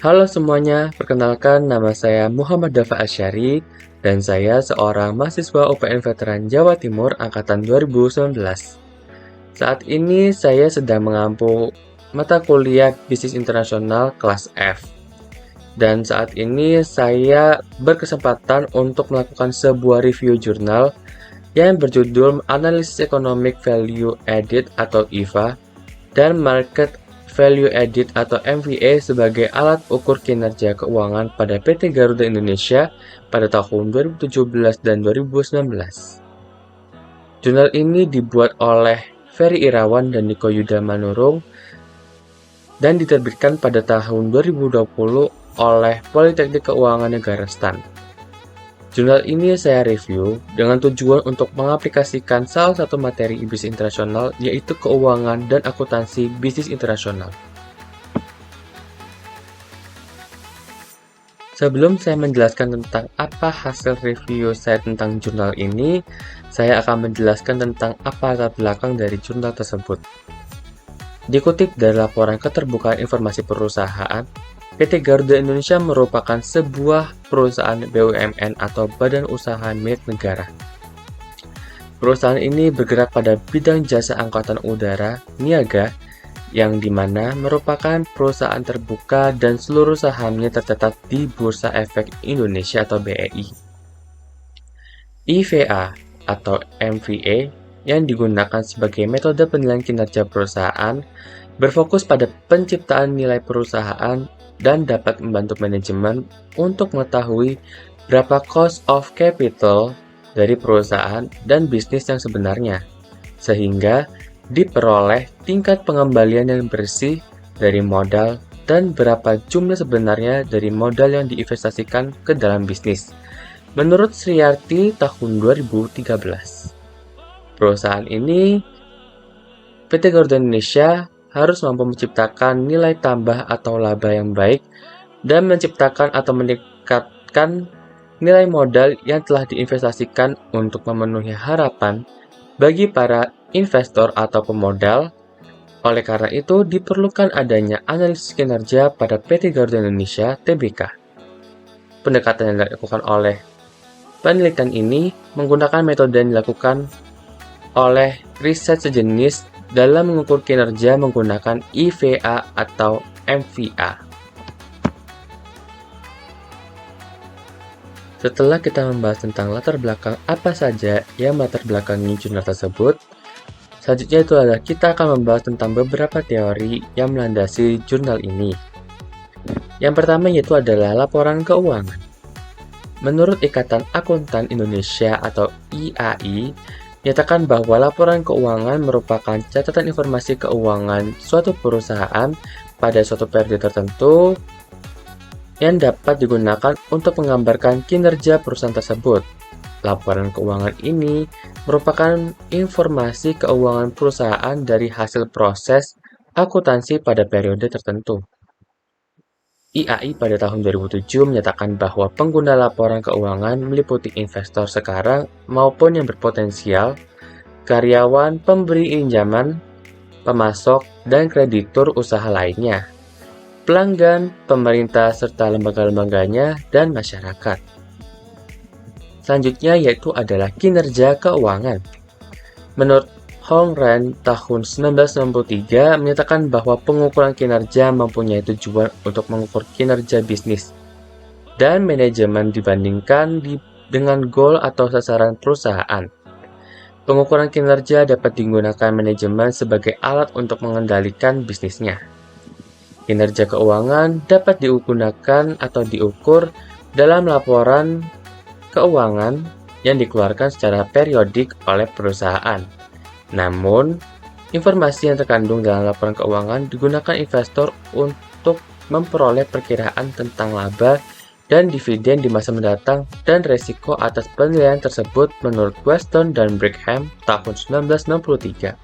Halo semuanya, perkenalkan nama saya Muhammad Dafa Asyari dan saya seorang mahasiswa UPN Veteran Jawa Timur angkatan 2019. Saat ini saya sedang mengampu mata kuliah Bisnis Internasional kelas F. Dan saat ini saya berkesempatan untuk melakukan sebuah review jurnal yang berjudul Analisis Economic Value Added atau IVA dan Market Value Added atau MVA sebagai alat ukur kinerja keuangan pada PT Garuda Indonesia pada tahun 2017 dan 2019. Jurnal ini dibuat oleh Ferry Irawan dan Niko Yuda Manurung dan diterbitkan pada tahun 2020 oleh Politeknik Keuangan Negara STAN. Jurnal ini saya review dengan tujuan untuk mengaplikasikan salah satu materi bisnis internasional, yaitu keuangan dan akuntansi bisnis internasional. Sebelum saya menjelaskan tentang apa hasil review saya tentang jurnal ini, saya akan menjelaskan tentang apa latar belakang dari jurnal tersebut. Dikutip dari laporan keterbukaan informasi perusahaan, PT Garuda Indonesia merupakan sebuah perusahaan BUMN atau badan usaha milik negara. Perusahaan ini bergerak pada bidang jasa angkutan udara, niaga, yang dimana merupakan perusahaan terbuka dan seluruh sahamnya tercatat di Bursa Efek Indonesia atau BEI. IVA atau MVA yang digunakan sebagai metode penilaian kinerja perusahaan berfokus pada penciptaan nilai perusahaan dan dapat membantu manajemen untuk mengetahui berapa cost of capital dari perusahaan dan bisnis yang sebenarnya, sehingga diperoleh tingkat pengembalian yang bersih dari modal dan berapa jumlah sebenarnya dari modal yang diinvestasikan ke dalam bisnis. Menurut Sriarti tahun 2013, perusahaan ini, PT Garuda Indonesia, harus mampu menciptakan nilai tambah atau laba yang baik dan menciptakan atau meningkatkan nilai modal yang telah diinvestasikan untuk memenuhi harapan bagi para investor atau pemodal. Oleh karena itu, diperlukan adanya analisis kinerja pada PT Garuda Indonesia (TBK). Pendekatan yang dilakukan oleh penelitian ini menggunakan metode yang dilakukan oleh riset sejenis dalam mengukur kinerja menggunakan IVA atau MVA. Setelah kita membahas tentang latar belakang apa saja yang melatar belakangi jurnal tersebut, selanjutnya itu adalah kita akan membahas tentang beberapa teori yang melandasi jurnal ini. Yang pertama yaitu adalah laporan keuangan. Menurut Ikatan Akuntan Indonesia atau IAI, menyatakan bahwa laporan keuangan merupakan catatan informasi keuangan suatu perusahaan pada suatu periode tertentu yang dapat digunakan untuk menggambarkan kinerja perusahaan tersebut. Laporan keuangan ini merupakan informasi keuangan perusahaan dari hasil proses akuntansi pada periode tertentu. IAI pada tahun 2007 menyatakan bahwa pengguna laporan keuangan meliputi investor sekarang maupun yang berpotensial, karyawan, pemberi pinjaman, pemasok, dan kreditur usaha lainnya, pelanggan, pemerintah, serta lembaga-lembaganya, dan masyarakat. Selanjutnya yaitu adalah kinerja keuangan. Menurut Hong Ren tahun 1993 menyatakan bahwa pengukuran kinerja mempunyai tujuan untuk mengukur kinerja bisnis dan manajemen dibandingkan dengan goal atau sasaran perusahaan. Pengukuran kinerja dapat digunakan manajemen sebagai alat untuk mengendalikan bisnisnya. Kinerja keuangan dapat digunakan atau diukur dalam laporan keuangan yang dikeluarkan secara periodik oleh perusahaan. Namun, informasi yang terkandung dalam laporan keuangan digunakan investor untuk memperoleh perkiraan tentang laba dan dividen di masa mendatang dan resiko atas penilaian tersebut menurut Weston dan Brigham tahun 1963.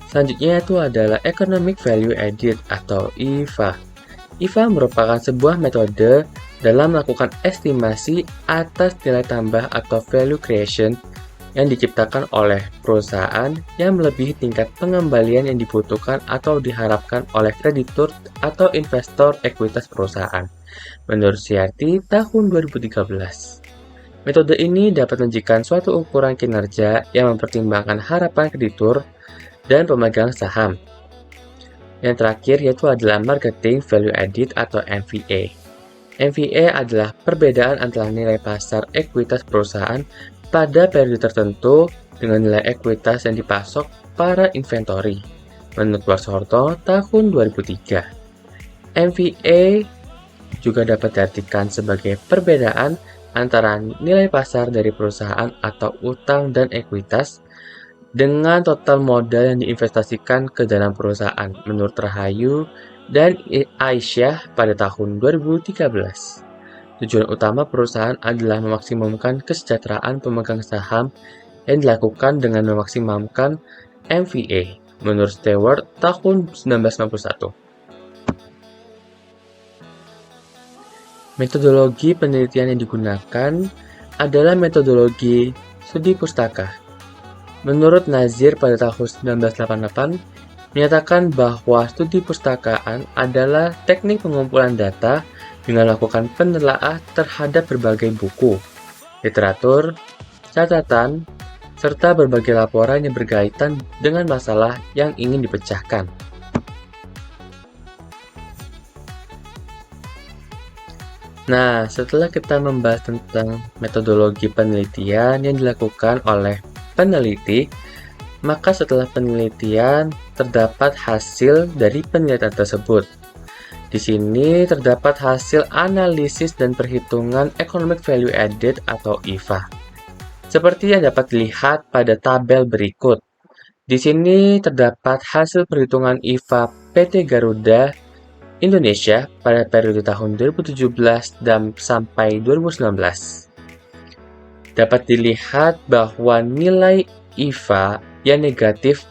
Selanjutnya itu adalah Economic Value Added atau IVA. IVA merupakan sebuah metode dalam melakukan estimasi atas nilai tambah atau value creation yang diciptakan oleh perusahaan yang melebihi tingkat pengembalian yang dibutuhkan atau diharapkan oleh kreditur atau investor ekuitas perusahaan. Menurut CRT tahun 2013. Metode ini dapat menunjukkan suatu ukuran kinerja yang mempertimbangkan harapan kreditur dan pemegang saham. Yang terakhir yaitu adalah Marketing Value Added atau MVA. MVA adalah perbedaan antara nilai pasar ekuitas perusahaan pada periode tertentu dengan nilai ekuitas yang dipasok para inventory. Menurut Warsono tahun 2003. MVA juga dapat diartikan sebagai perbedaan antara nilai pasar dari perusahaan atau utang dan ekuitas dengan total modal yang diinvestasikan ke dalam perusahaan menurut Rahayu dan Aisyah pada tahun 2013. Tujuan utama perusahaan adalah memaksimumkan kesejahteraan pemegang saham yang dilakukan dengan memaksimumkan MVA menurut Stewart tahun 1991. Metodologi penelitian yang digunakan adalah metodologi studi pustaka. Menurut Nazir pada tahun 1988, menyatakan bahwa studi pustakaan adalah teknik pengumpulan data dengan melakukan penelaahan terhadap berbagai buku, literatur, catatan, serta berbagai laporan yang berkaitan dengan masalah yang ingin dipecahkan. Nah, setelah kita membahas tentang metodologi penelitian yang dilakukan oleh peneliti, maka setelah penelitian terdapat hasil dari penelitian tersebut. Di sini terdapat hasil analisis dan perhitungan Economic Value Added atau EVA. Seperti yang dapat dilihat pada tabel berikut. Di sini terdapat hasil perhitungan EVA PT Garuda Indonesia pada periode tahun 2017 dan sampai 2019. Dapat dilihat bahwa nilai EVA yang negatif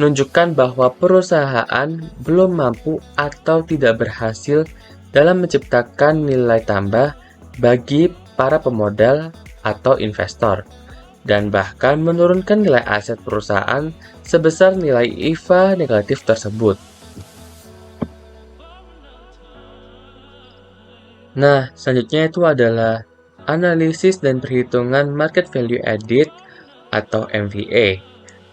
menunjukkan bahwa perusahaan belum mampu atau tidak berhasil dalam menciptakan nilai tambah bagi para pemodal atau investor, dan bahkan menurunkan nilai aset perusahaan sebesar nilai EVA negatif tersebut. Nah, selanjutnya itu adalah analisis dan perhitungan Market Value Added atau MVA.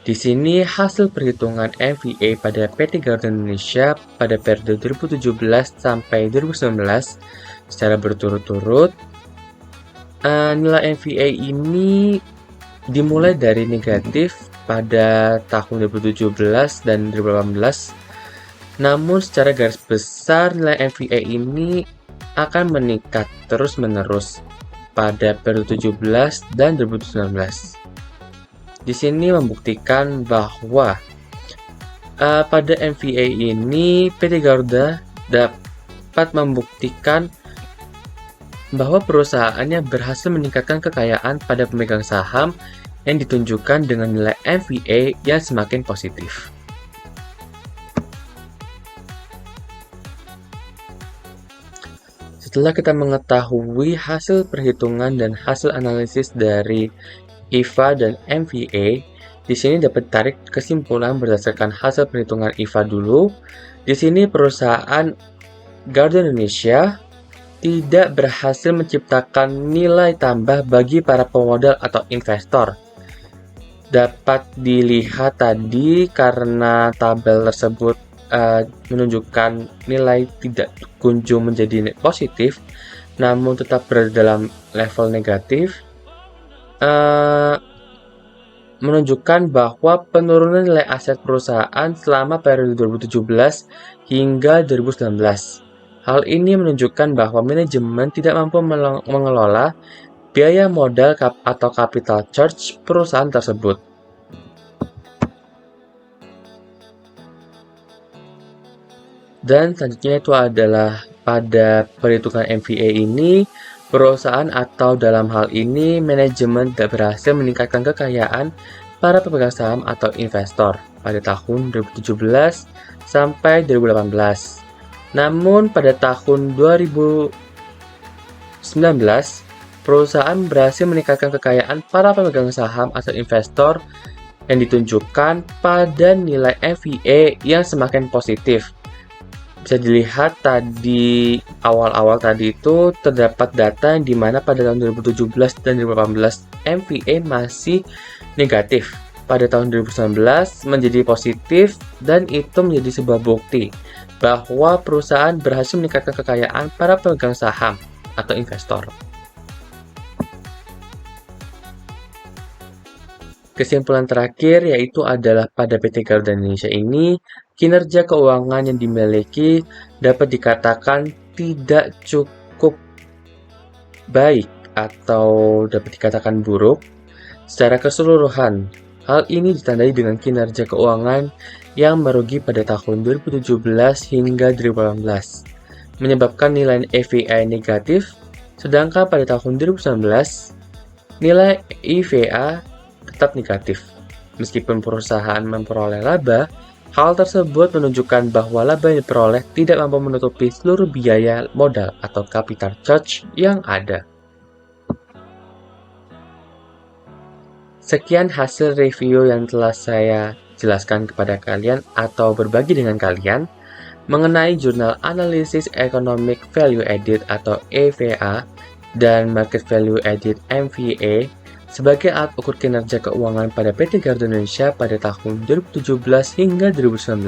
Di sini hasil perhitungan MVA pada PT Garuda Indonesia pada periode 2017 sampai 2019 secara berturut-turut. Nilai MVA ini dimulai dari negatif pada tahun 2017 dan 2018. Namun secara garis besar nilai MVA ini akan meningkat terus-menerus pada periode 2017 dan 2019. Di sini membuktikan bahwa pada MVA ini PT Garuda dapat membuktikan bahwa perusahaannya berhasil meningkatkan kekayaan pada pemegang saham yang ditunjukkan dengan nilai MVA yang semakin positif. Setelah kita mengetahui hasil perhitungan dan hasil analisis dari EVA dan MVA, di sini dapat tarik kesimpulan berdasarkan hasil perhitungan EVA dulu. Di sini perusahaan Garuda Indonesia tidak berhasil menciptakan nilai tambah bagi para pemodal atau investor. Dapat dilihat tadi karena tabel tersebut menunjukkan nilai tidak kunjung menjadi positif, namun tetap berada dalam level negatif, menunjukkan bahwa penurunan nilai aset perusahaan selama periode 2017 hingga 2019. Hal ini menunjukkan bahwa manajemen tidak mampu mengelola biaya modal atau capital charge perusahaan tersebut. Dan selanjutnya itu adalah pada perhitungan MVA ini, perusahaan atau dalam hal ini manajemen tidak berhasil meningkatkan kekayaan para pemegang saham atau investor pada tahun 2017 sampai 2018. Namun pada tahun 2019, perusahaan berhasil meningkatkan kekayaan para pemegang saham atau investor yang ditunjukkan pada nilai MVA yang semakin positif. Bisa dilihat tadi awal-awal tadi itu terdapat data di mana pada tahun 2017 dan 2018 MVA masih negatif. Pada tahun 2019 menjadi positif dan itu menjadi sebuah bukti bahwa perusahaan berhasil meningkatkan kekayaan para pemegang saham atau investor. Kesimpulan terakhir yaitu adalah pada PT Garuda Indonesia ini, kinerja keuangan yang dimiliki dapat dikatakan tidak cukup baik atau dapat dikatakan buruk secara keseluruhan. Hal ini ditandai dengan kinerja keuangan yang merugi pada tahun 2017 hingga 2018, menyebabkan nilai EVA negatif, sedangkan pada tahun 2019, nilai EVA tetap negatif. Meskipun perusahaan memperoleh laba, hal tersebut menunjukkan bahwa laba yang diperoleh tidak mampu menutupi seluruh biaya modal atau capital charge yang ada. Sekian hasil review yang telah saya jelaskan kepada kalian atau berbagi dengan kalian mengenai jurnal Analisis Economic Value Added atau EVA dan Market Value Added MVA sebagai alat ukur kinerja keuangan pada PT Garuda Indonesia pada tahun 2017 hingga 2019.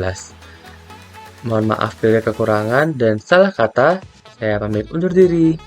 Mohon maaf bila kekurangan dan salah kata, saya pamit undur diri.